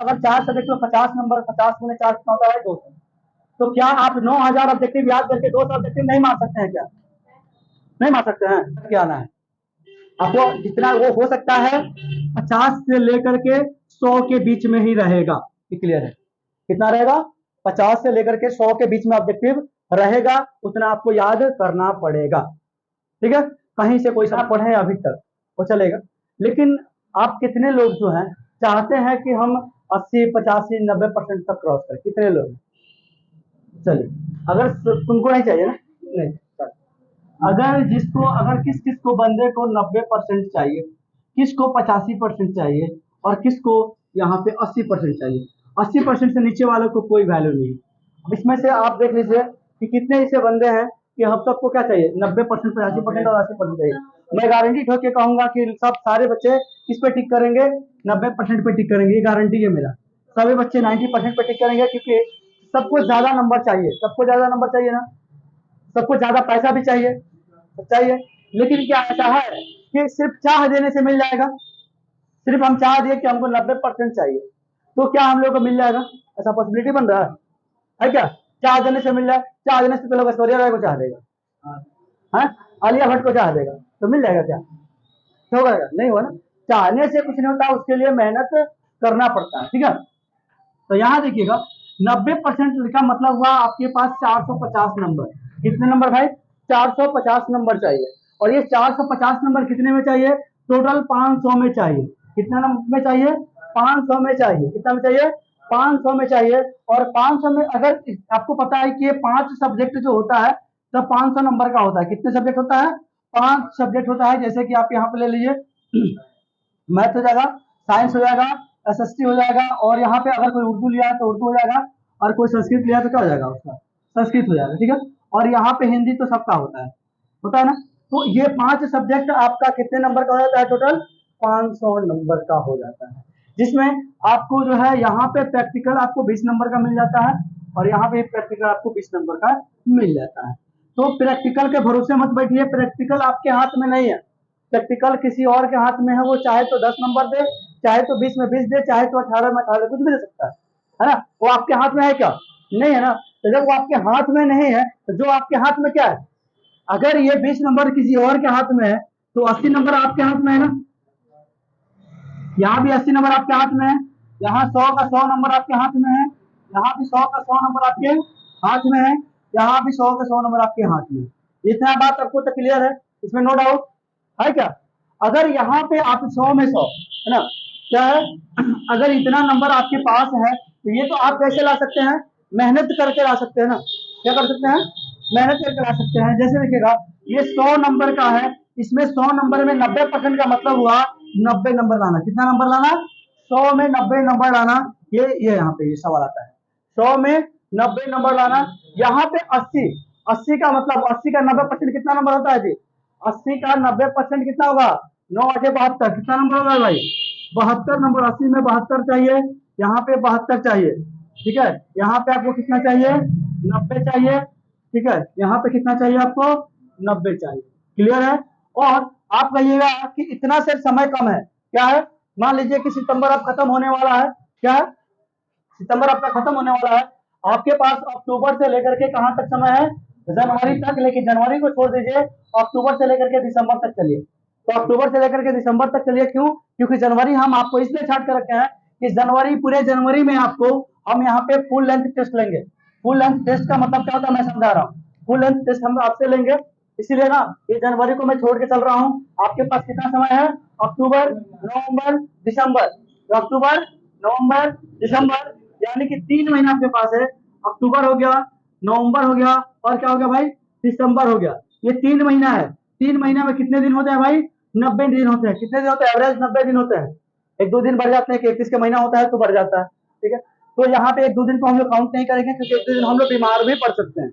अगर 4 सब्जेक्ट में 50 नंबर, 50 गुने 4 कितना होता है 200। तो क्या आप 9000 ऑब्जेक्टिव याद करके 200 ऑब्जेक्टिव नहीं मार सकते हैं क्या? नहीं मार सकते हैं? क्या आना है आपको, जितना वो हो सकता है 50 से लेकर के 100 के बीच में ही रहेगा। क्लियर है? कितना रहेगा? 50 से लेकर के 100 के बीच में ऑब्जेक्टिव रहेगा, उतना आपको याद करना पड़ेगा। ठीक है? कहीं से कोई सा पढ़े अभी तक वो चलेगा, लेकिन आप कितने लोग जो हैं चाहते हैं कि हम 80, 85, 90% तक क्रॉस करें? कितने लोग? चलिए, अगर तुमको नहीं चाहिए ना, नहीं, अगर जिसको, अगर किस किस को बंदे को 90% चाहिए, किसको 85% चाहिए, और किसको यहाँ पे 80% चाहिए। 80% से नीचे वालों को कोई वैल्यू नहीं। अब इसमें से आप देख लीजिए कि कितने ऐसे बंदे हैं कि हम सबको क्या चाहिए, 90%, 85% और 80% चाहिए। मैं गारंटी ठोक के कहूंगा कि सब सारे बच्चे किस पे टिक करेंगे? 90% पे टिक करेंगे, ये गारंटी है मेरा। सभी बच्चे 90% पे टिक करेंगे, क्योंकि सबको ज्यादा नंबर चाहिए, सबको ज्यादा नंबर चाहिए ना, सबको ज्यादा पैसा भी चाहिए, चाहिए। लेकिन क्या ऐसा है कि सिर्फ चाह देने से मिल जाएगा? सिर्फ हम चाह दिए कि हमको 90% चाहिए, तो क्या हम लोग को मिल जाएगा? ऐसा पॉसिबिलिटी बन रहा है क्या? चाह देने से मिल जाए? चाह देने से तो लोग ऐश्वर्या राय को चाह देगा, है आलिया भट्ट को चाह देगा, तो मिल जाएगा क्या? होगा? नहीं हुआ ना। चाहने से कुछ नहीं होता, उसके लिए मेहनत करना पड़ता है। ठीक है? तो यहाँ देखिएगा, 90% का मतलब हुआ आपके पास 450 नंबर। कितने नंबर भाई? 450 नंबर चाहिए। और ये 450 नंबर कितने में चाहिए? टोटल 500 में चाहिए। कितने नंबर में चाहिए? 500 में चाहिए। कितना में चाहिए? 500 में चाहिए। और 500 में अगर आपको पता है कि ये 5 सब्जेक्ट जो होता है तो 500 नंबर का होता है। कितने सब्जेक्ट होता है? 5 सब्जेक्ट होता है। जैसे कि आप यहाँ पे ले लीजिए, मैथ हो जाएगा, साइंस हो जाएगा, एसएसटी हो जाएगा, और यहाँ पे अगर कोई उर्दू लिया है तो उर्दू हो जाएगा, और कोई संस्कृत लिया है तो क्या हो जाएगा उसका? संस्कृत हो जाएगा। ठीक है? और यहाँ पे हिंदी तो सबका होता है ना। तो ये 5 सब्जेक्ट आपका कितने नंबर का हो जाता है? टोटल 500 नंबर का हो जाता है, जिसमें आपको जो है यहाँ पे प्रैक्टिकल आपको 20 नंबर का मिल जाता है, और यहाँ पे प्रैक्टिकल आपको 20 नंबर का मिल जाता है। तो प्रैक्टिकल के भरोसे मत बैठिए, प्रैक्टिकल आपके हाथ में नहीं है। प्रैक्टिकल किसी और के हाथ में है, वो चाहे तो 10 नंबर दे, चाहे तो 20 में 20 दे, चाहे तो 18 में 18, कुछ भी दे सकता है ना। वो आपके हाथ में है क्या? नहीं है ना। तो जब वो आपके हाथ में नहीं है, तो जो आपके हाथ में क्या है? अगर ये 20 नंबर किसी और के हाथ में है, तो 80 नंबर आपके हाथ में है ना। यहाँ भी 80 नंबर आपके हाथ में है, यहाँ 100 का 100 नंबर आपके हाथ में है, यहाँ भी 100 का 100 नंबर आपके हाथ में है, यहाँ भी 100 का 100 नंबर आपके हाथ में। इतना बात आपको तो क्लियर है, इसमें नो डाउट है क्या? अगर यहाँ पे आप 100 में 100 है ना, क्या है, अगर इतना नंबर आपके पास है, तो ये तो आप कैसे ला सकते हैं? मेहनत करके ला सकते हैं ना। क्या कर सकते हैं? मेहनत करके ला सकते हैं। जैसे देखिएगा, ये 100 नंबर का है, इसमें 100 नंबर में 90% का मतलब हुआ 90 नंबर लाना। कितना नंबर लाना? 100 में 90 नंबर लाना। ये यहाँ पे ये सवाल आता है, 100 में 90 नंबर लाना। यहाँ पे 80 का मतलब 80 का 90% कितना नंबर होता है जी? 80 का 90% कितना होगा? 9 8 72, कितना नंबर होगा भाई? 72 नंबर। 80 में 72 चाहिए, यहाँ पे 72 चाहिए। ठीक है? यहाँ पे आपको कितना चाहिए? 90 चाहिए। ठीक है? यहाँ पे कितना चाहिए आपको? 90 चाहिए। क्लियर है? और आप कहिएगा कि इतना से समय कम है, क्या है? मान लीजिए कि सितंबर अब खत्म होने वाला है, क्या है? सितंबर आपका खत्म होने वाला है, आपके पास अक्टूबर से लेकर के कहां तक समय है? जनवरी तक। लेकिन जनवरी को छोड़ दीजिए, अक्टूबर से लेकर के दिसंबर तक चलिए। तो अक्टूबर से लेकर के दिसंबर तक चलिए, क्यों? क्योंकि जनवरी हम आपको इसलिए छाट कर रखे हैं कि जनवरी, पूरे जनवरी में आपको हम यहाँ पे फुल लेंथ टेस्ट लेंगे। फुल लेंथ टेस्ट का मतलब क्या होता है मैं समझा रहा हूँ। फुल लेंथ टेस्ट हम आपसे लेंगे, इसीलिए ना ये जनवरी को मैं छोड़ के चल रहा हूँ। आपके पास कितना समय है? अक्टूबर, नवंबर, दिसंबर। तो अक्टूबर, नवंबर, दिसंबर, यानी कि 3 महीना आपके पास है। अक्टूबर हो गया, नवंबर हो गया, और क्या हो गया भाई? दिसंबर हो गया। ये 3 महीना है। 3 महीना में कितने दिन होते हैं भाई? 90 दिन होते हैं। कितने दिन होते हैं? एवरेज 90 दिन होते हैं। एक दो दिन बढ़ जाते हैं कि 31 का महीना होता है तो बढ़ जाता है। ठीक है? तो यहाँ पे एक दो दिन को हम लोग काउंट नहीं करेंगे, क्योंकि एक दो दिन हम लोग बीमार भी पड़ सकते हैं।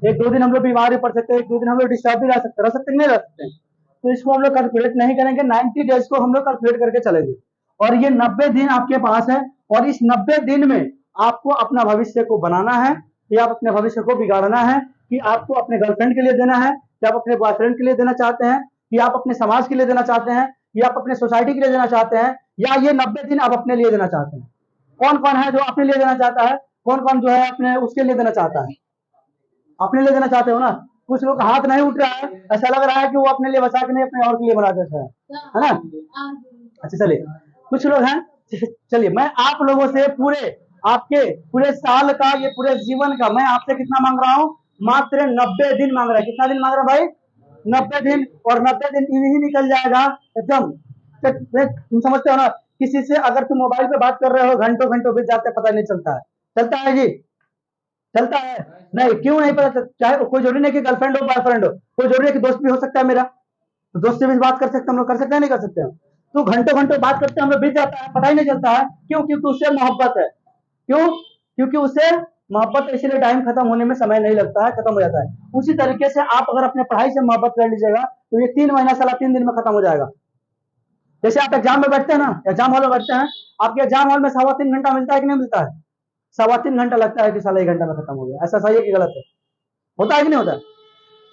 एक दो दिन हम लोग बीमार भी पड़ सकते हैं, एक दो दिन हम लोग डिस्टर्ब भी रह सकते हैं, नहीं रह सकते हैं। तो इसको हम लोग कैलकुलेट नहीं करेंगे, 90 डेज को हम लोग कैलकुलेट करके चलेंगे। और ये 90 दिन आपके पास है, और इस 90 दिन में आपको अपना भविष्य को बनाना है, या आप अपने भविष्य को बिगाड़ना है, कि आपको अपने गर्लफ्रेंड के लिए देना है, कि आप अपने बॉयफ्रेंड के लिए देना चाहते हैं, कि आप अपने समाज के लिए देना चाहते हैं, या आप अपने सोसाइटी के लिए देना चाहते हैं, या ये 90 दिन आप अपने लिए देना चाहते हैं। कौन कौन है जो अपने लिए देना चाहता है, कौन कौन जो है अपने उसके लिए देना चाहता है, अपने लिए देना चाहते हो ना। कुछ लोग हाथ नहीं उठ रहा है, ऐसा लग रहा है कि वो अपने लिए बचा के नहीं अपने और के लिए बना देता है ना। अच्छा चलिए, कुछ लोग हैं, चलिए मैं आप लोगों से पूरे आपके पूरे साल का, ये पूरे जीवन का मैं आपसे कितना मांग रहा हूँ, मात्र 90 दिन मांग रहा है। कितना दिन मांग रहा है भाई? 90 दिन। और 90 दिन यूं ही निकल जाएगा एकदम। तुम समझते हो ना, किसी से अगर तुम मोबाइल पे बात कर रहे हो, घंटों घंटों बीत जाते पता नहीं चलता है। चलता है जी? चलता है नहीं, क्यों नहीं पता चलता? चाहे कोई जरूरी नहीं कि गर्लफ्रेंड हो बॉयफ्रेंड हो, कोई जरूरी है कि दोस्त भी हो सकता है मेरा, तो दोस्त से भी बात कर सकते हैं हम लोग, कर सकते हैं नहीं कर सकते हैं? तो घंटों घंटों बात करते हैं हम लोग, बीत जाता है पता ही नहीं चलता है। क्यों? क्योंकि उससे मोहब्बत है। क्यों? क्योंकि उससे मोहब्बत है, इसलिए टाइम खत्म होने में समय नहीं लगता है, खत्म हो जाता है। उसी तरीके से आप अगर अपने पढ़ाई से मोहब्बत कर लीजिएगा तो ये 3 महीना साला 3 दिन में खत्म हो जाएगा। जैसे आप एग्जाम में बैठते हैं ना, एग्जाम हॉल में बैठते हैं, आपके एग्जाम हॉल में 3.25 घंटा मिलता है कि नहीं मिलता है? 3.25 घंटा लगता है कि साला 1 घंटा में खत्म हो गया। ऐसा सही है कि गलत है? होता है कि नहीं होता?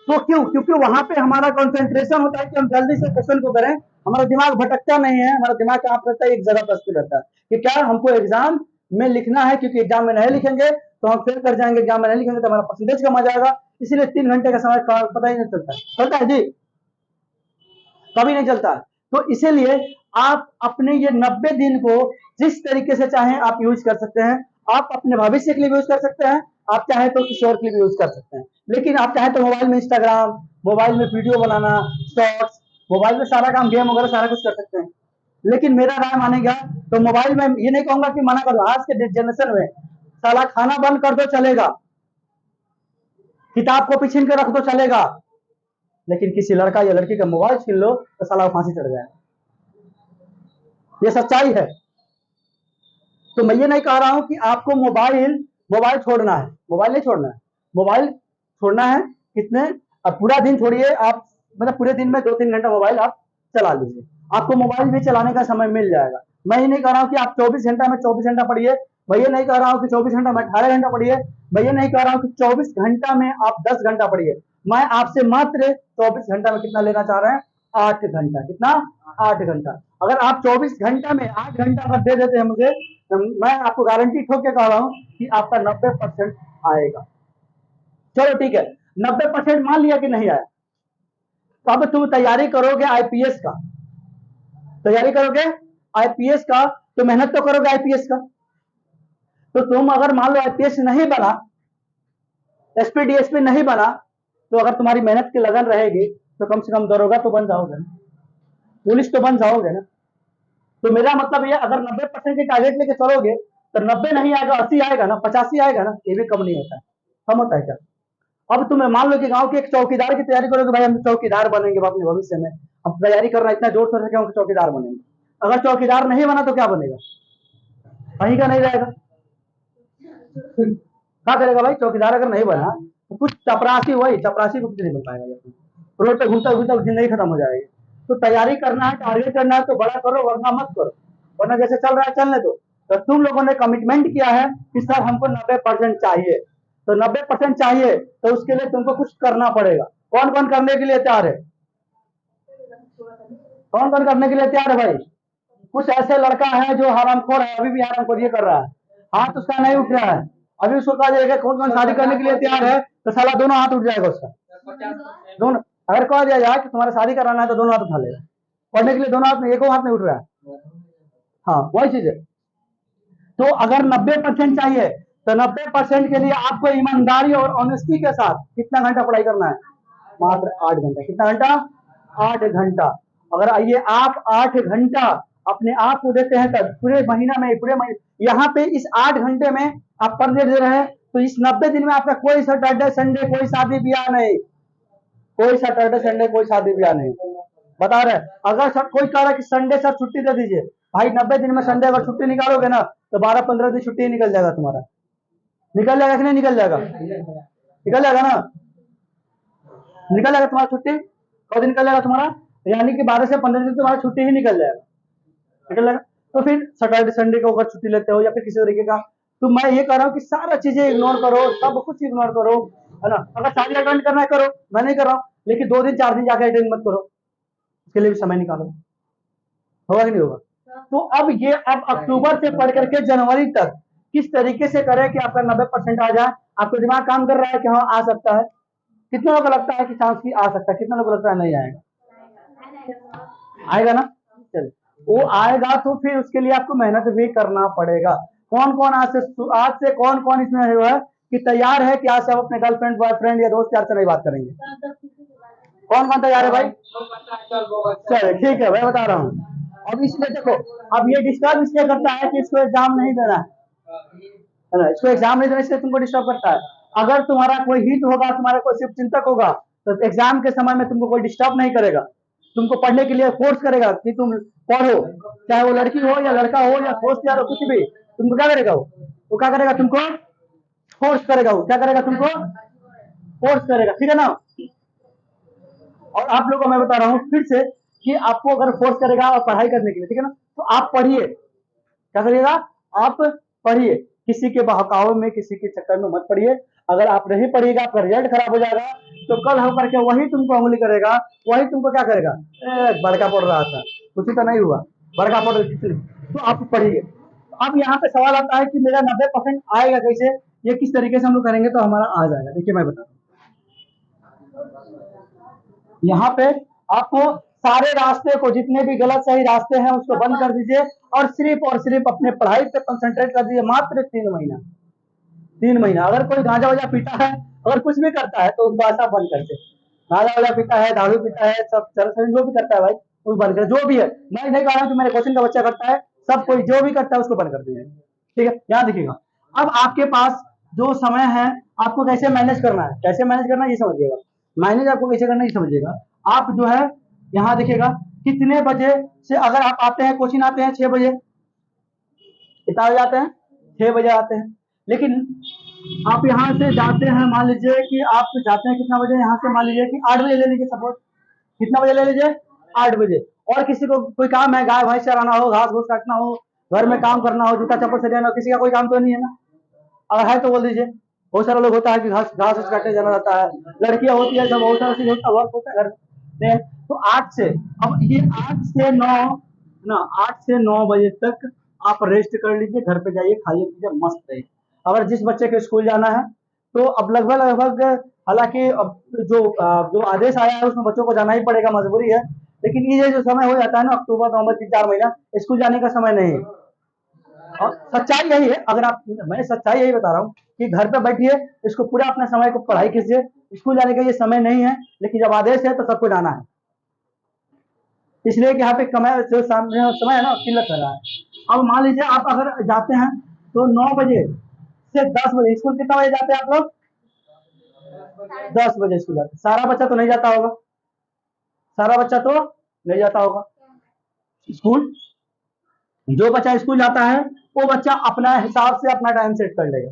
तो क्यों? क्योंकि वहां पे हमारा कंसंट्रेशन होता है कि हम जल्दी से क्वेश्चन को करें, हमारा दिमाग भटकता नहीं है, हमारा दिमाग कहाँ पर रहता है, एक जगह पर स्थिर रहता है कि क्या हमको एग्जाम में लिखना है, क्योंकि एग्जाम में नहीं लिखेंगे तो हम फेल कर जाएंगे, एग्जाम में नहीं लिखेंगे तो हमारा परसेंटेज कम आ जाएगा। इसीलिए 3 घंटे का समय का पता ही नहीं चलता है। चलता है जी? कभी नहीं चलता। तो इसीलिए आप अपने ये 90 दिन को जिस तरीके से चाहें आप यूज कर सकते हैं। आप अपने भविष्य के लिए यूज कर सकते हैं, आप चाहे तो किसी और के लिए भी यूज कर सकते हैं। लेकिन आप चाहे तो मोबाइल में इंस्टाग्राम, मोबाइल में वीडियो बनाना, शॉर्ट्स, मोबाइल में सारा काम, गेम वगैरह सारा कुछ कर सकते हैं। लेकिन मेरा राय मानेगा तो मोबाइल में ये नहीं कहूंगा कि मना कर दो। आज के जनरेशन में साला खाना बंद कर दो चलेगा, किताब को पीछे के रख दो चलेगा, लेकिन किसी लड़का या लड़की का मोबाइल छीन लो तो साला फांसी चढ़ जाए। ये सच्चाई है। तो मैं ये नहीं कह रहा हूं कि आपको मोबाइल मोबाइल छोड़ना है, मोबाइल नहीं छोड़ना है, मोबाइल छोड़ना है कितने, अब पूरा दिन छोड़िए आप, मतलब पूरे दिन में 2-3 घंटा मोबाइल आप चला लीजिए, आपको मोबाइल भी चलाने का समय मिल जाएगा। मैं ये नहीं कह रहा हूँ कि आप 24 घंटा में 24 घंटा पढ़िए, मैं ये नहीं कह रहा हूँ कि 24 घंटा में 18 घंटा पढ़िए, मैं ये नहीं कह रहा हूँ कि 24 घंटा में आप 10 घंटा पढ़िए। मैं आपसे मात्र 24 घंटा में कितना लेना चाह रहे हैं? 8 घंटा। कितना? 8 घंटा। अगर आप 24 घंटा में 8 घंटा अगर दे देते हैं मुझे, तो मैं आपको गारंटी ठोक के कह रहा हूं कि आपका 90% आएगा। चलो ठीक है, 90% मान लिया कि नहीं आया, तो अब तुम तैयारी करोगे आईपीएस का, तैयारी करोगे आईपीएस का, तो मेहनत तो करोगे आईपीएस का। तो तुम अगर मान लो आईपीएस नहीं बना, एसपी डीएसपी नहीं बना, तो अगर तुम्हारी मेहनत की लगन रहेगी तो कम से कम दरोगा तो बन जाओगे ना, पुलिस तो बन जाओगे ना। तो मेरा मतलब ये, अगर 90% की टारगेट लेके चलोगे तो 90 नहीं आएगा, 80 आएगा ना, 85 आएगा ना, ये भी कम नहीं होता है। कम होता है क्या? अब तुम्हें मान लो कि गांव के एक चौकीदार की तैयारी करोगे, भाई हम चौकीदार बनेंगे अपने भविष्य में, हम तैयारी कर रहे हैं इतना जोर शोर से कि चौकीदार बनेंगे। अगर चौकीदार नहीं बना तो क्या बनेगा? कहीं का नहीं रहेगा। क्या करेगा भाई? चौकीदार अगर नहीं बना तो कुछ चपरासी, वही चपरासी को कुछ नहीं बन पाएगा, रोड पे घूमता घूमता जिंदगी खत्म हो जाएगी। तो तैयारी करना है, टारगेट करना है तो बड़ा करो, वरना मत करो, वरना जैसे चल रहा है चलने दो। तो तुम लोगों ने कमिटमेंट किया है कि सर हमको 90% चाहिए, तो 90% चाहिए तो उसके लिए तुमको कुछ करना पड़ेगा। कौन कौन करने के लिए तैयार है? कौन कौन करने के लिए तैयार है भाई? कुछ ऐसे लड़का है जो हरामखोर है, अभी भी हरामखोरी कर रहा है, हाथ उसका नहीं उठ रहा है। अभी उसको कहा जाएगा कौन कौन शादी करने के लिए तैयार है, तो साला दोनों हाथ उठ जाएगा उसका, दोनों। अगर कहा दिया जाए कि तुम्हारा शादी कराना है तो दोनों हाथ उठा लेगा, पढ़ने के लिए दोनों हाथ में, एक हाथ नहीं उठ रहा है। हाँ वही चीज है। तो अगर 90% चाहिए तो 90% के लिए आपको ईमानदारी और ऑनेस्टी के साथ कितना घंटा पढ़ाई करना है? मात्र 8 घंटा। कितना घंटा? 8 घंटा। अगर ये आप 8 घंटा अपने आप को देते हैं तब पूरे महीना में, पूरे महीने यहाँ पे इस 8 घंटे में आप पढ़ने दे रहे हैं, तो इस 90 दिन में आपका कोई सैटरडे संडे कोई शादी ब्याह नहीं, कोई सैटरडे संडे कोई शादी ब्याह नहीं। बता रहे अगर सब कोई कह रहा है कि संडे सर छुट्टी दे दीजिए, भाई 90 दिन में संडे अगर छुट्टी निकालोगे ना तो 12-15 दिन छुट्टी निकल जाएगा तुम्हारा। निकल जाएगा कि नहीं निकल जाएगा? निकल जाएगा ना, निकल जाएगा तुम्हारा छुट्टी। कब दिन निकल जाएगा तुम्हारा? यानी कि 12 से 15 दिन तुम्हारा छुट्टी ही निकल जाएगा, निकल जाएगा। तो फिर सैटरडे संडे को अगर छुट्टी लेते हो या फिर किसी तरीके का, तो मैं ये कह रहा हूँ कि सारा चीजें इग्नोर करो, सब कुछ इग्नोर करो, है ना। अगर शादी अटेंड करना है करो, मैं नहीं कर रहा हूँ, लेकिन 2 दिन 4 दिन जाकर अटेंड मत करो, उसके लिए भी समय निकालो। होगा कि नहीं होगा? तो अब अक्टूबर से पढ़ करके जनवरी तक किस तरीके से करें कि आपका 90% आ जाए। आपको दिमाग काम कर रहा है कि हाँ आ सकता है। कितने लोगों को लगता है कि चांस की आ सकता है, कितने लोगों को लगता है नहीं आएगा? आएगा ना। चलिए, वो आएगा तो फिर उसके लिए आपको मेहनत भी करना पड़ेगा। कौन कौन आज से कौन कौन इसमें है कि तैयार है कि आज से आप अपने गर्लफ्रेंड बॉयफ्रेंड या दोस्त यार से नहीं बात करेंगे? कौन कौन तैयार है भाई? चलिए ठीक है, मैं बता रहा हूँ। अब इसमें देखो, अब ये डिस्टर्ब इसलिए करता है कि इसको एग्जाम नहीं देना है ना, इसको एग्जाम नहीं देना इसलिए तुमको डिस्टर्ब करता है। अगर तुम्हारा कोई हित होगा, तुम्हारा कोई शिव चिंतक होगा, तो एग्जाम के समय में तुमको कोई डिस्टर्ब नहीं करेगा, तुमको पढ़ने के लिए फोर्स करेगा कि तुम पढ़ो, चाहे वो लड़की हो या लड़का हो या दोस्त यार हो, कुछ भी। तुमको क्या करेगा? वो क्या करेगा? तुमको फोर्स करेगा। वो क्या करेगा? तुमको फोर्स करेगा, ठीक है ना। और आप लोगों को मैं बता रहा हूँ फिर से कि आपको अगर फोर्स करेगा और पढ़ाई करने के लिए, ठीक है ना, तो आप पढ़िए। क्या करिएगा? आप पढ़िए, किसी के बहकावे में, किसी के चक्कर में मत पढ़िए। अगर आप नहीं पढ़िएगा, आपका रिजल्ट खराब हो जाएगा, तो कल होकर के वही तुमको उंगली करेगा, वही तुमको क्या करेगा? बड़का पढ़ रहा था, कुछ तो नहीं हुआ, बड़का पढ़ रही। तो आप पढ़िए। अब यहाँ पे सवाल आता है कि मेरा 90% आएगा कैसे, ये किस तरीके से हम लोग करेंगे तो हमारा आ जाएगा। देखिए मैं बता, यहाँ पे आपको सारे रास्ते को, जितने भी गलत सही रास्ते हैं उसको बंद कर दीजिए और सिर्फ अपने पढ़ाई पे कंसंट्रेट कर दीजिए। मात्र 3 महीना, 3 महीना। अगर कोई गांजा वाजा पीता है, अगर कुछ भी करता है तो उसको ऐसा बंद कर दे। गांजा वाजा पीता है, दारू पीता है, सब जो भी करता है भाई, वो बंद कर। जो भी है, मैं नहीं कह रहा हूँ कि मेरे कोचिंग का बच्चा करता है, सब कोई जो भी करता है उसको बंद कर दीजिए, ठीक है। यहाँ देखिएगा, अब आपके पास जो समय है, आपको कैसे मैनेज करना है, कैसे मैनेज करना है ये समझिएगा। मैनेज आपको कैसे करना है ये समझिएगा। आप जो है यहाँ देखिएगा, कितने बजे से अगर आप आते हैं, कोचिंग आते हैं 6 बजे, कितना बजे आते हैं? 6 बजे आते हैं। लेकिन आप यहाँ से जाते हैं, मान लीजिए कि आप जाते हैं कितना बजे यहाँ से, मान लीजिए कि 8 बजे ले लीजिए सपोज। कितना बजे ले लीजिए? 8 बजे। और किसी को कोई काम है, गाय भैंस चराना हो, घास घूस काटना हो, घर में काम करना हो, जूता चप्पल सजाना हो, किसी का कोई काम तो नहीं है ना? अगर है तो बोल दीजिए। बहुत सारा लोग होता है कि घास घास काटने जाना रहता है, लड़कियां होती है, सब बहुत सारा चीज होता है, वर्क होता है घर में। तो 8 से, अब ये 8 से 9 ना, 8 से 9 बजे तक आप रेस्ट कर लीजिए, घर पे जाइए, खाइए पीजिए, मस्त रहिए। अगर जिस बच्चे को स्कूल जाना है तो अब लगभग हालांकि अब जो आदेश आया है उसमें बच्चों को जाना ही पड़ेगा, मजबूरी है। लेकिन ये जो समय हो जाता है ना, अक्टूबर नवंबर 3-4 महीना, स्कूल जाने का समय नहीं है। और सच्चाई यही है, अगर आप, मैं सच्चाई यही बता रहा हूँ कि घर पे बैठिए, इसको पूरा अपने समय को पढ़ाई कीजिए। स्कूल जाने का ये समय नहीं है, लेकिन जब आदेश है तो सबको जाना है, इसलिए कि यहाँ पे कमाए जो समय है ना, किल्लत कर रहा है। अब मान लीजिए आप अगर जाते हैं तो 9 बजे से 10 बजे, स्कूल कितना बजे जाते हैं आप लोग? 10 बजे स्कूल जाते हैं। सारा बच्चा तो नहीं जाता होगा, सारा बच्चा तो नहीं जाता होगा स्कूल। जो बच्चा स्कूल जाता है वो बच्चा अपना हिसाब से अपना टाइम सेट कर लेगा।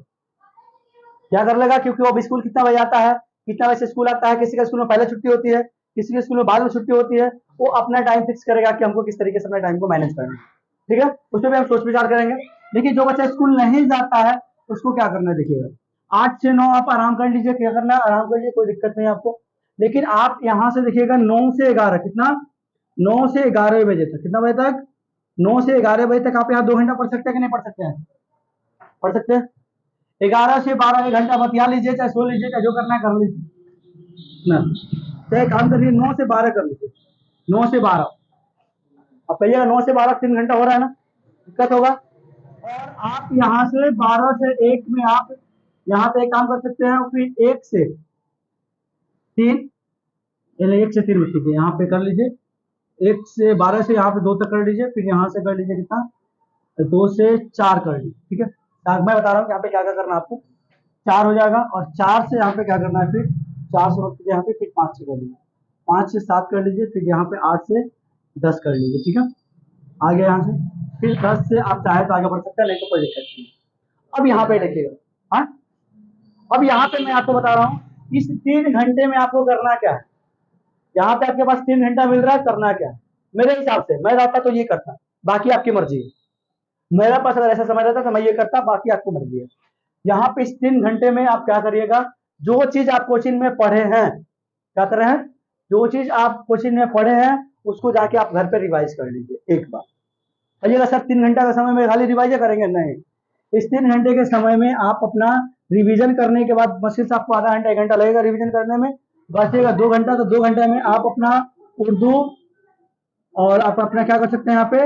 क्या कर लेगा? क्योंकि वो अब स्कूल कितना बजे आता है, कितना बजे से स्कूल आता है, किसी का स्कूल में पहले छुट्टी होती है, किसी के स्कूल में बाद में छुट्टी होती है। वो अपना टाइम फिक्स करेगा कि हमको किस तरीके से अपने टाइम को मैनेज करना है, ठीक है। उसमें भी हम सोच विचार करेंगे। लेकिन जो बच्चा स्कूल नहीं जाता है उसको क्या करना है, देखिएगा। 8 से 9 आप आराम कर लीजिए, क्या करना है आराम कर लीजिए, कोई दिक्कत नहीं है आपको। लेकिन आप यहाँ से देखिएगा 9 से 11, कितना? 9 से 11 बजे तक, कितना बजे तक? 9 से 11 बजे तक आप यहाँ 2 घंटा पढ़ सकते हैं कि नहीं पढ़ सकते हैं? पढ़ सकते हैं। 11 से 12 एक घंटा बतिया लीजिए, चाहे सो लीजिए, चाहे जो करना है कर लीजिए ना। तो एक काम करिए, 9 से 12 कर लीजिए, 9 से 12। अब कहिएगा 9 से 12 3 घंटा हो रहा है ना, दिक्कत होगा। और आप यहाँ से 12 से 1 में आप यहाँ पे एक काम कर सकते हैं, फिर 1 से 3, 1 से 3 में कीजिए, यहाँ पे कर लीजिए। 1 से 12 से यहाँ पे 2 तक कर लीजिए, फिर यहाँ से कर लीजिए कितना, 2 से 4 कर लीजिए, ठीक है। मैं बता रहा हूँ यहाँ पे क्या क्या करना है आपको। 4 हो जाएगा, और 4 से यहाँ पे क्या करना है, फिर 4 से यहाँ पे फिर 5 से कर लीजिए, 5 से 7 कर लीजिए, फिर यहाँ पे 8 से 10 कर लीजिए, ठीक है। आगे यहाँ से फिर 10 से आप चाहे तो आगे बढ़ सकते हैं, नहीं तो कोई दिक्कत नहीं। अब यहाँ पे देखिएगा, हाँ, अब यहाँ पे मैं आपको बता रहा हूँ इस 3 घंटे में आपको करना क्या है। यहाँ पे आपके पास 3 घंटा मिल रहा है, करना क्या है? मेरे हिसाब से मैं रहता तो ये करता, बाकी आपकी मर्जी है। मेरा पास अगर ऐसा समय रहता तो मैं ये करता, बाकी आपको मर्जी है। यहाँ पे इस 3 घंटे में आप क्या करिएगा, जो चीज आप कोचिंग में पढ़े हैं, क्या कर रहे हैं, जो चीज आप कोचिंग में पढ़े हैं उसको जाके आप घर पे रिवाइज कर लीजिए एक बार, कहिएगा सर 3 घंटा का समय में खाली रिवाइज करेंगे, नहीं। इस 3 घंटे के समय में आप अपना रिवीजन करने के बाद मुश्किल से आपको आधा घंटा 1 घंटा लगेगा रिवीजन करने में, बचेगा 2 घंटा, तो 2 घंटे में आप अपना उर्दू और आप अपना क्या कर सकते हैं, यहाँ पे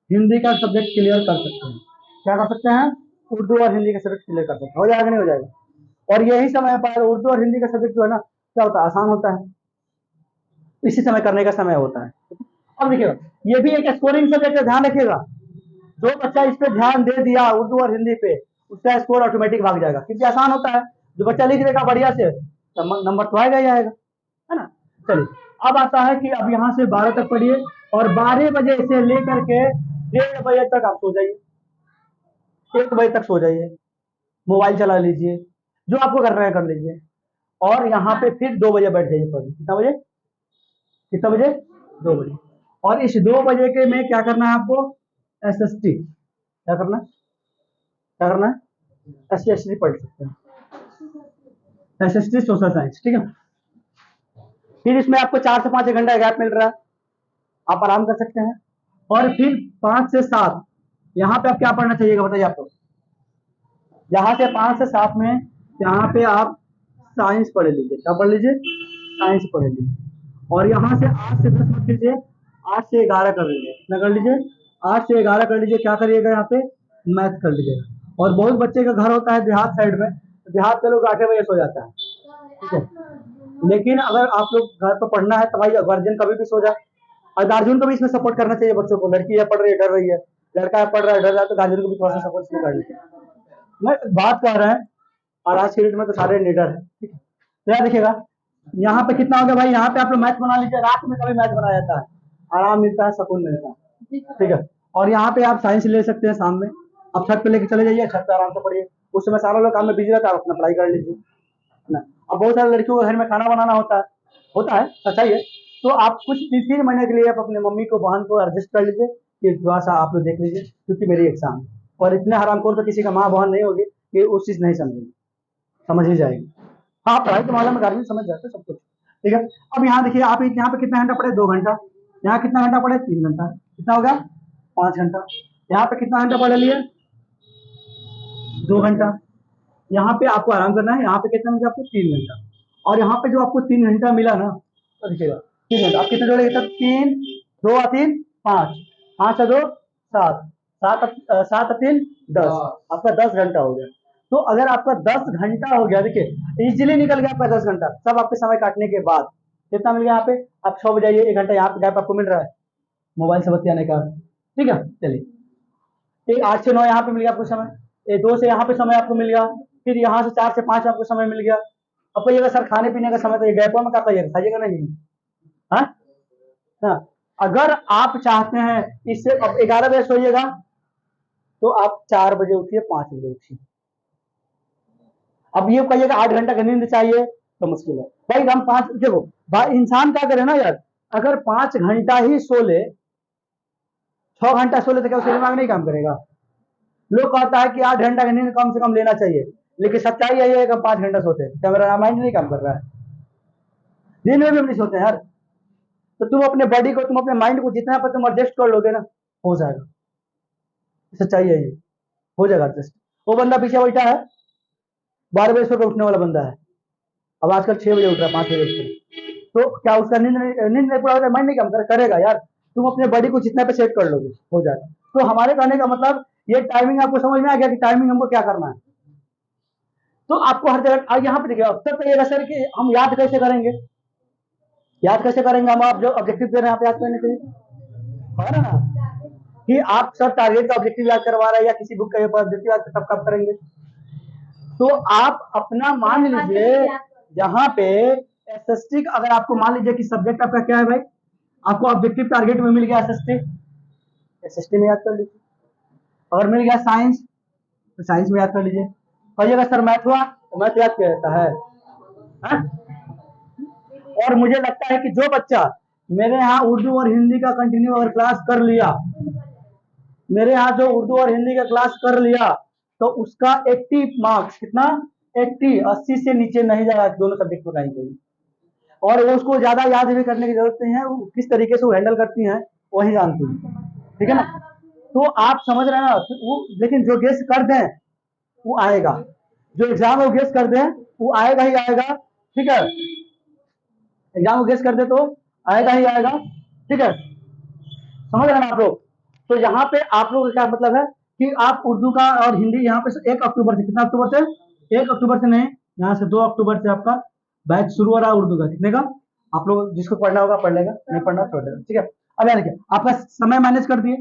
हिंदी का सब्जेक्ट क्लियर कर सकते हैं। क्या कर सकते हैं, उर्दू और हिंदी का सब्जेक्ट क्लियर कर सकते हैं। हो जाएगा नहीं हो जाएगा? और यही समय पर उर्दू और हिंदी का सब्जेक्ट जो है ना, क्या होता है, आसान होता है, इसी समय करने का समय होता है। अब देखिएगा, ये भी एक स्कोरिंग सब्जेक्ट है, ध्यान रखिएगा। जो बच्चा इस पे ध्यान दे दिया उर्दू और हिंदी पे, उसका स्कोर ऑटोमेटिक भाग जाएगा, क्योंकि आसान होता है। जो बच्चा लिख देगा बढ़िया से, तो नंबर तो आएगा ही आएगा, है ना। चलिए, अब आता है कि अब यहाँ से 12 तक पढ़िए, और 12 बजे से लेकर के 1:30 बजे तक आप सो जाइए, 1 बजे तक सो जाइए, मोबाइल चला लीजिए, जो आपको करना है कर लीजिए, और यहाँ पे फिर 2 बजे बैठ जाइए पढ़ने। कितना बजे, कितना बजे, 2 बजे। और इस 2 बजे के में क्या करना है आपको, एसएसटी, क्या करना है, क्या करना है, एसएसटी पढ़ सकते हैं, एसएसटी सोशल साइंस, ठीक है। फिर इसमें आपको 4 से 5 घंटा गैप मिल रहा है, आप आराम कर सकते हैं। और फिर 5 से 7 यहाँ पे आप क्या पढ़ना चाहिएगा बताइए आपको। यहाँ से 5 से 7 में यहाँ पे आप साइंस पढ़ लीजिए, क्या पढ़ लीजिए, साइंस पढ़ लीजिए। और यहाँ से 8 से 10 मत कीजिए, 8 से 11 कर लीजिए, कितना कर लीजिए, 8 से 11 कर लीजिए। क्या करिएगा, यहाँ पे मैथ कर लीजिएगा। और बहुत बच्चे का घर होता है देहात साइड में, तो देहात के लोग 8 बजे सो जाता है, ठीक है। लेकिन अगर आप लोग घर पर पढ़ना है तो भाई गार्जियन कभी भी सो जाए, और गार्जियन को भी इसमें सपोर्ट करना चाहिए बच्चों को। लड़की है पढ़ रही है डर रही है, लड़का है पढ़ रहा है डर रहा है, तो गार्जियन को भी थोड़ा सा सपोर्ट करना चाहिए। मैं बात कर रहे हैं, और आज के डेट में तो सारे लीडर है, ठीक है। तो यार देखिएगा, यहाँ पे कितना हो गया भाई, यहाँ पे आप लोग मैच बना लीजिए, रात में कभी मैच बनाया जाता है, आराम मिलता है, सुकून मिलता है, ठीक है। और यहाँ पे आप साइंस ले सकते हैं शाम में, आप छत पे लेके चले जाइए, छत पे आराम से पढ़िए, उस समय सारा लोग काम में बिजी रहता है, आप अपना पढ़ाई कर लीजिए, है ना। अब बहुत सारे लड़कियों को घर में खाना बनाना होता है, सच्चाई है। तो आप कुछ 3 महीने के लिए आप अपने मम्मी को, बहन को एडजस्ट कर लीजिए कि थोड़ा सा आप लोग देख लीजिए, क्योंकि मेरी एग्जाम है। और इतने हरामखोर तो किसी का माँ बहन नहीं होगी कि उस चीज नहीं समझेगी, समझ ही जाएगी। हाँ, पढ़ाई के मामले में गार्जियन समझ जाते हैं सब कुछ, ठीक है। अब यहाँ देखिए, आप यहाँ पे कितना घंटा पढ़े, 2 घंटा। यहाँ कितना घंटा पढ़े, 3 घंटा। कितना होगा, 5 घंटा। यहाँ पे कितना घंटा पढ़ लिए, 2 घंटा। यहाँ पे आपको आराम करना है, यहाँ पे कितना मिला आपको, 3 घंटा। और यहाँ पे जो आपको 3 घंटा मिला ना, तो देखिएगा 3 घंटा, आप कितने जोड़ेंगे तब, 3 2 और 3 5, 5 और 2 7, 7 और 3 10, आपका 10 घंटा हो गया। तो अगर आपका 10 घंटा हो गया, देखिए इजीली निकल गया आपका 10 घंटा, सब आपके समय काटने के बाद कितना मिल गया। यहाँ पे आप 6 बजे आइए, 1 घंटा यहाँ पे गैप आपको मिल रहा है मोबाइल से बतियाने का, ठीक है। चलिए, 8 से 9 यहाँ पे मिल गया आपको समय, 2 से यहाँ पे समय आपको मिल गया, फिर यहाँ से 4 से 5 आपको समय मिल गया। अब कहिएगा सर खाने पीने का समय, तो ये गैपों में क्या कहिएगा, खाइएगा नहीं, हाँ हाँ। अगर आप चाहते हैं इससे, अब 11 बजे सोइएगा, तो आप 4 बजे उठिए, 5 बजे उठिए। अब ये कहिएगा 8 घंटा की नींद चाहिए, तो मुश्किल है भाई। हम 5, देखो भाई इंसान क्या करे ना यार, अगर 5 घंटा ही सो ले, 6 घंटा सो ले, तो क्या उसके दिमाग नहीं काम करेगा। लोग कहता है कि 8 घंटा की नींद कम से कम लेना चाहिए, लेकिन सच्चाई यही है कि 5 घंटा सोते हैं, क्या मेरा माइंड नहीं काम कर रहा है, दिन में भी हम नहीं सोते हैं यार। तो तुम अपने बॉडी को, तुम अपने माइंड को जितना पर तुम एडजस्ट कर लोगे ना, हो जाएगा, सच्चाई है ये, हो जाएगा एडजस्ट। वो बंदा पीछे बैठा है, 12 बजे सोकर उठने वाला बंदा है, अब आजकल 6 बजे उठ रहा है, 5 बजे उठ रहा है, तो क्या उसका नींद नहीं पूरा होता, माइंड नहीं काम करेगा यार। तुम अपने बॉडी को जितना पे सेट कर लोगे, हो जाएगा। तो हमारे कहने का मतलब, ये टाइमिंग आपको समझ में आ गया कि टाइमिंग हमको क्या करना है। तो आपको हर जगह यहाँ पे देखिए, अक्सर कहिएगा सर कि हम याद कैसे करेंगे, याद कैसे करेंगे हम, आप जो ऑब्जेक्टिव दे रहे हैं आप याद करने के लिए, है ना, कि आप सर टारगेट का ऑब्जेक्टिव याद करवा रहे हैं या किसी बुक का ऑब्जेक्टिव याद तब कब करेंगे। तो आप अपना मान लीजिए, यहाँ पे एसएसटी का, अगर आपको मान लीजिए कि सब्जेक्ट आपका क्या है भाई, आपको ऑब्जेक्टिव टारगेट में मिल गया एसएसटी, एसएसटी में याद कर लीजिए। अगर मिल गया साइंस, तो साइंस में याद कर लीजिए। कहिएगा सर मैथ हुआ, तो मैथ याद किया जाता है, हा? और मुझे लगता है कि जो बच्चा मेरे यहाँ उर्दू और हिंदी का कंटिन्यू अगर क्लास कर लिया, मेरे यहाँ जो उर्दू और हिंदी का क्लास कर लिया, तो उसका 80 मार्क्स, कितना 80 से नीचे नहीं जाएगा दोनों सब्जेक्ट में कहीं कहीं। और वो उसको ज्यादा याद भी करने की जरूरत नहीं है, वो किस तरीके से वो हैंडल करती हैं वही जानती है, ठीक है ना। तो आप समझ रहे हैं ना, तो वो लेकिन जो गेस कर दें वो आएगा, जो एग्जाम वो गेस कर दें वो आएगा ही आएगा, ठीक है। एग्जाम गेस कर दे तो आएगा ही आएगा, ठीक है, समझ रहे हैं ना आप लोग। तो यहाँ पे आप लोग का क्या मतलब है कि आप उर्दू का और हिंदी यहाँ पे 1 अक्टूबर से, कितना अक्टूबर से, 1 अक्टूबर से नहीं, यहाँ से 2 अक्टूबर से आपका बैच शुरू हो रहा है उर्दू का, कितने का, आप लोग जिसको पढ़ना होगा पढ़ लेगा, नहीं पढ़ना छोड़ देगा, ठीक है। अब यार देखिए आपका समय मैनेज कर दिए,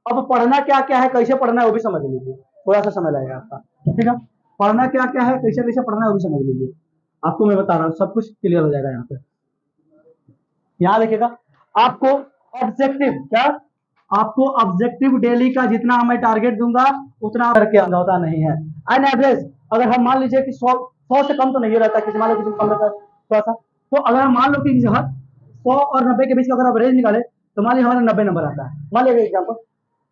अब पढ़ना क्या क्या है, कैसे पढ़ना है वो भी समझ लीजिए, थोड़ा सा समय लगेगा आपका, ठीक है। पढ़ना क्या क्या है, कैसे कैसे पढ़ना है वो भी समझ लीजिए, आपको मैं बता रहा हूँ, सब कुछ क्लियर हो जाएगा यहाँ पे। यहाँ देखिएगा आपको ऑब्जेक्टिव क्या, आपको ऑब्जेक्टिव डेली का जितना मैं टारगेट दूंगा उतना करके समझौता नहीं है। एन एवरेज अगर हम मान लीजिए कि 100 से कम तो नहीं रहता, किसी मान लो किसी कम रहता है थोड़ा सा, तो अगर हम मान लो कि 100 और 90 के बीच का अगर एवरेज निकाले तो मान लीजिए हमारा 90 नंबर आता है, मान लीजिए एग्जाम्पल।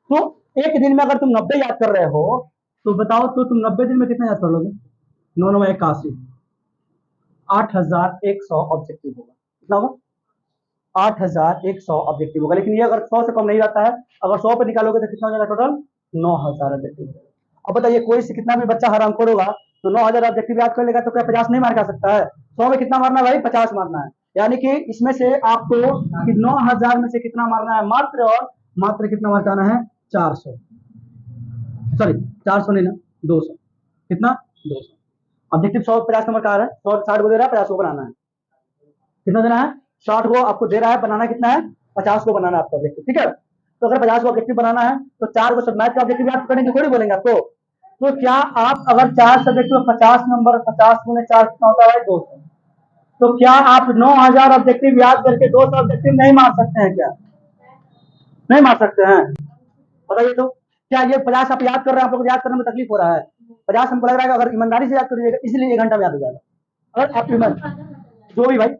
तो एक दिन में अगर तुम 90 याद कर रहे हो तो बताओ तो तुम 90 दिन में कितना याद कर लोगे, 9 9 81, 8100 ऑब्जेक्टिव होगा, कितना होगा, 8100 ऑब्जेक्टिव होगा। लेकिन ये अगर 100 से कम नहीं रहता है, अगर 100 पे निकालोगे तो कितना हो जाएगा टोटल, 9000 ऑब्जेक्टिव। अब बताइए कोई से कितना भी बच्चा हरामखोर होगा तो 9000 ऑब्जेक्टिव याद कर लेगा तो क्या 50 नहीं मार कर सकता है, 100 में कितना मारना है भाई, 50 मारना है। यानी कि इसमें से आपको कि 9000 में से कितना मारना है, मात्र और मात्र कितना मार्क आना है, 400, सॉरी 400 नहीं ना, 200, कितना, 200 ऑब्जेक्टिव। 100 50 नंबर का आ रहा है, 100 60 को दे रहा है, 50 को बनाना है, कितना देना है, 60 को आपको दे रहा है, बनाना कितना है, 50 को बनाना है आपको ऑब्जेक्टिव, ठीक है। तो अगर 50 को ऑब्जेक्टिव बनाना है तो 4 को सब मैथ का ऑब्जेक्टिव याद करेंगे, थोड़ी बोलेंगे आपको। तो क्या आप अगर 4 सब्जेक्ट में 50 नंबर, 50 गुने 4 कितना होता है, 200। तो क्या आप 9000 ऑब्जेक्टिव याद करके 200 ऑब्जेक्टिव नहीं मार सकते हैं क्या, नहीं मार सकते हैं, बताइए तो। क्या ये 50 आप याद कर रहे हैं, आप लोग याद करने में तकलीफ हो रहा है, 50 हमको लग रहा है अगर ईमानदारी से याद कर लीजिएगा इसलिए 1 घंटा में याद हो जाएगा, अगर आप जो भी भाई,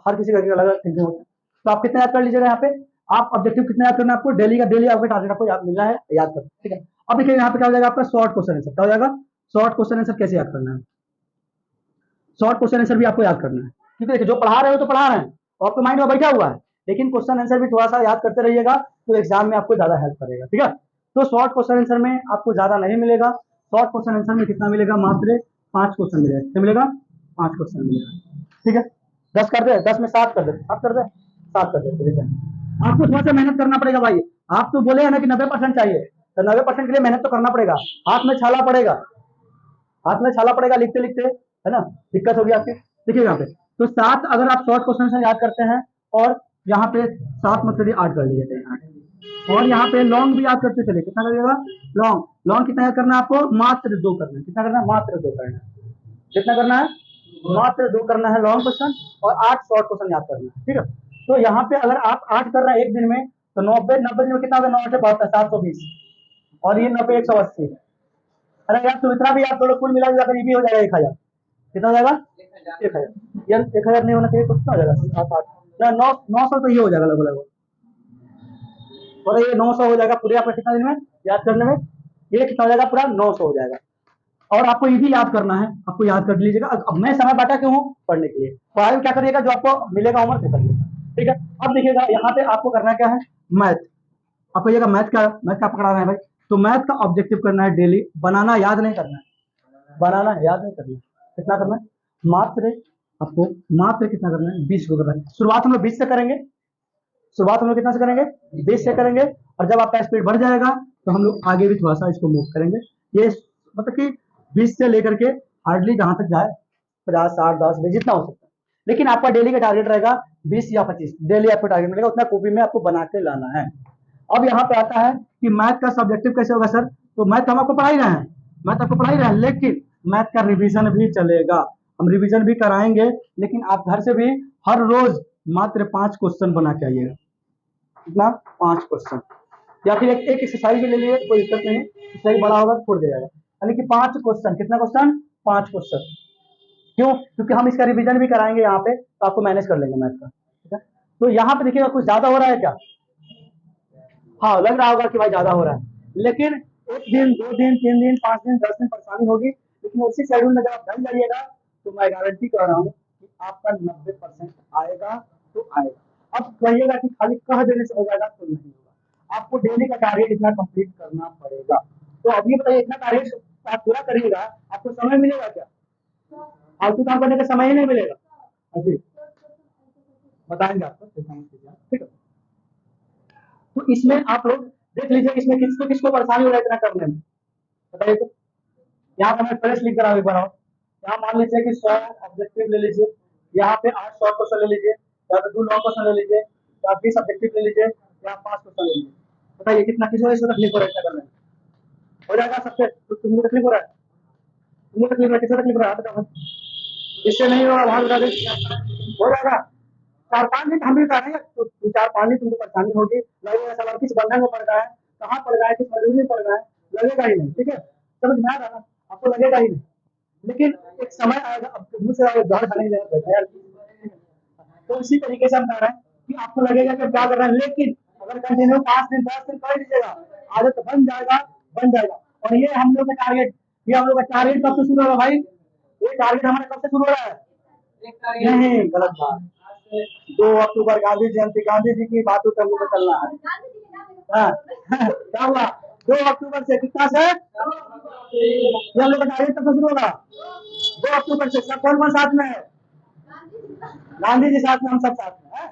हर किसी का अलग अलग थिंकिंग होता है। तो आप कितना याद कर लीजिएगा यहाँ पे, आप ऑब्जेक्टिव कितना याद करना है आपको, डेली का डेली आपका टारगेट आपको याद मिलना है, याद कर, ठीक है। अब देखिए यहाँ पे क्या हो जाएगा आपका शॉर्ट क्वेश्चन आंसर, क्या हो जाएगा, शॉर्ट क्वेश्चन आंसर कैसे याद करना है, शॉर्ट क्वेश्चन आंसर भी आपको याद करना है, क्योंकि देखिए जो पढ़ा रहे हो तो पढ़ा रहे हैं और आपके माइंड में बैठा हुआ है, लेकिन क्वेश्चन आंसर भी थोड़ा सा याद करते रहिएगा तो एग्जाम में आपको ज्यादा हेल्प करेगा, ठीक है। तो शॉर्ट क्वेश्चन आंसर में आपको ज्यादा नहीं मिलेगा, शॉर्ट क्वेश्चन आंसर में कितना मिलेगा, मात्र 5 क्वेश्चन मिलेगा, कितना मिलेगा, 5 क्वेश्चन मिलेगा, ठीक है। 10 कर दे, 10 में 7 कर दे, 7 कर दे, 7 कर दे, ठीक है। आपको थोड़ा सा मेहनत करना पड़ेगा भाई, आप तो बोले हैं ना कि 90% चाहिए, तो 90% के लिए मेहनत तो करना पड़ेगा, हाथ में छाला पड़ेगा, हाथ में छाला पड़ेगा लिखते लिखते, है ना, दिक्कत होगी आपकी। देखिए यहाँ पे तो 7 अगर आप शॉर्ट क्वेश्चन से याद करते हैं, और यहाँ पे 7 मत करिए, 8 कर लीजिए, 8, और यहाँ पे लॉन्ग भी याद करते चले, कितना करिएगा, लॉन्ग, लॉन्ग कितना याद करना है आपको, मात्र 2 करना है, कितना करना है, मात्र 2 करना है, कितना करना है, मात्र 2 करना है लॉन्ग क्वेश्चन, और 8 शॉर्ट क्वेश्चन याद करना है, ठीक है। तो यहाँ पे अगर आप 8 कर रहे हैं एक दिन में, तो 90 दिन में कितना होगा, 9 से 720, और ये 90 180, अरे यार तुम इतना भी याद करो, कुल मिला जुला कर ये भी हो जाएगा 1000, कितना हो जाएगा, 1000, यार 1000 नहीं होना चाहिए तो कितना हो जाएगा, 7 8 ना, 900 तो ये हो जाएगा लगभग लगभग, और ये 900 हो जाएगा पूरे आपका कितना दिन में याद करने में, ये कितना हो जाएगा पूरा 900 हो जाएगा। और आपको ये भी याद करना है, आपको याद कर लीजिएगा, अब मैं समय बांटा क्यों हूँ, पढ़ने के लिए, पढ़ाई में क्या करिएगा, जो आपको मिलेगा होमवर्क से करिएगा, ठीक है। अब देखिएगा यहाँ पे आपको करना क्या है, मैथ, आप कहिएगा मैथ क्या पकड़ा रहे हैं भाई, तो मैथ का ऑब्जेक्टिव करना है डेली, बनाना याद नहीं करना है, बनाना याद नहीं करना है, कितना करना है, मात्र आपको, मात्र कितना करना है, 20 को करना है। शुरुआत हम लोग 20 से करेंगे, शुरुआत हम लोग कितना से करेंगे, 20 से करेंगे, और जब आपका स्पीड बढ़ जाएगा तो हम लोग आगे भी थोड़ा सा इसको मूव करेंगे, ये मतलब कि 20 से लेकर के हार्डली जहां तक जाए, 50 60 10 20 जितना हो सकता है, लेकिन आपका डेली का टारगेट रहेगा 20 या 25, डेली आपको टारगेट मिलेगा, उतना कॉपी में आपको बना के लाना है। अब यहाँ पे आता है कि मैथ का सब्जेक्टिव कैसे होगा सर, तो मैथ हम आपको पढ़ा ही रहे हैं, मैथ आपको पढ़ा ही रहे हैं, लेकिन मैथ का रिवीजन भी चलेगा, हम रिवीजन भी कराएंगे, लेकिन आप घर से भी हर रोज मात्र 5 क्वेश्चन बना के आइएगा, कितना, 5 क्वेश्चन, या फिर एक एक्सरसाइज भी ले लीजिए, कोई दिक्कत नहीं, एक्सरसाइज बड़ा होगा तो छोड़ दिया जाएगा, यानी कि 5 क्वेश्चन, कितना क्वेश्चन, 5 क्वेश्चन, क्यों, क्योंकि हम इसका रिवीजन भी कराएंगे यहाँ पे, तो आपको मैनेज कर लेंगे मैथ का, ठीक है। तो यहाँ पे देखिएगा कुछ ज्यादा हो रहा है क्या, हाँ लग रहा होगा कि भाई ज्यादा हो रहा है, लेकिन 1 दिन 2 दिन 3 दिन 5 दिन 10 दिन परेशानी होगी, लेकिन उसी शेड्यूल में जब आप ढल जाइएगा तो मैं गारंटी कर रहा हूँ कि आपका 90% आएगा तो आएगा। अब कहिएगा कि खाली कह देने से हो जाएगा तो नहीं होगा, आपको डेली का टारगेट इतना कंप्लीट करना पड़ेगा। तो अब ये बताइए, इतना टारगेट आप पूरा करिएगा, आपको समय मिलेगा क्या? फालतू काम करने का समय ही नहीं मिलेगा। अच्छा, बताएंगे आपको, समझ लीजिए, ठीक है। तो इसमें आप लोग देख लीजिए, इसमें किसको किसको परेशानी हो रहा है इतना करने में, बताइए तो। यहाँ पे मैं फ्रेश लिख कर आगे बढ़ाऊँ, यहाँ मान लीजिए कि 100 ऑब्जेक्टिव ले लीजिए, यहाँ पे 8 शॉर्ट क्वेश्चन ले लीजिए, यहाँ पे 2 लॉन्ग क्वेश्चन ले लीजिए, यहाँ 20 ऑब्जेक्टिव ले लीजिए, यहाँ 5 क्वेश्चन ले लीजिए। बताइए कितना किसको इसमें तकलीफ हो रहा है इतना करने में? हो जाएगा सबसे? तो तुमको तकलीफ हो रहा है, तुमको तकलीफ हो रहा है, किसको तकलीफ हो रहा है बताओ। इससे नहीं होगा, वहां बता दें, हो जाएगा। 4-5 दिन हम भी बता रहे हैं, तो 4-5 दिन तुमको परेशानी होगी, लगेगा सवाल किस बंधन में पड़ रहा है, कहाँ पड़ रहा है, किस मजबूरी में पड़ रहा है, लगेगा ही नहीं, ठीक है, समझ में आ रहा है, आपको लगेगा ही नहीं। लेकिन एक समय आएगा, अब मुझसे दौड़ खाने की जरूरत है यार। तो इसी तरीके से हम कह रहे हैं कि आपको लगेगा कि क्या कर रहे हैं, लेकिन अगर कंटिन्यू 5 दिन 10 दिन कर लीजिएगा, आदत बन जाएगा, बन जाएगा। और ये हम लोग का टारगेट, ये हम लोग का टारगेट कब से शुरू होगा भाई? ये टारगेट हमारा कब से शुरू हो रहा है? नहीं, गलत बात। 2 अक्टूबर गांधी जयंती, गांधी जी की बातों पर हमको चलना है। हाँ, क्या हुआ? 2 अक्टूबर से कितना से? ये हम लोग का टारगेट कब से शुरू होगा? 2 अक्टूबर से। सब कौन कौन साथ में है? गांधी जी साथ में, हम सब साथ में है।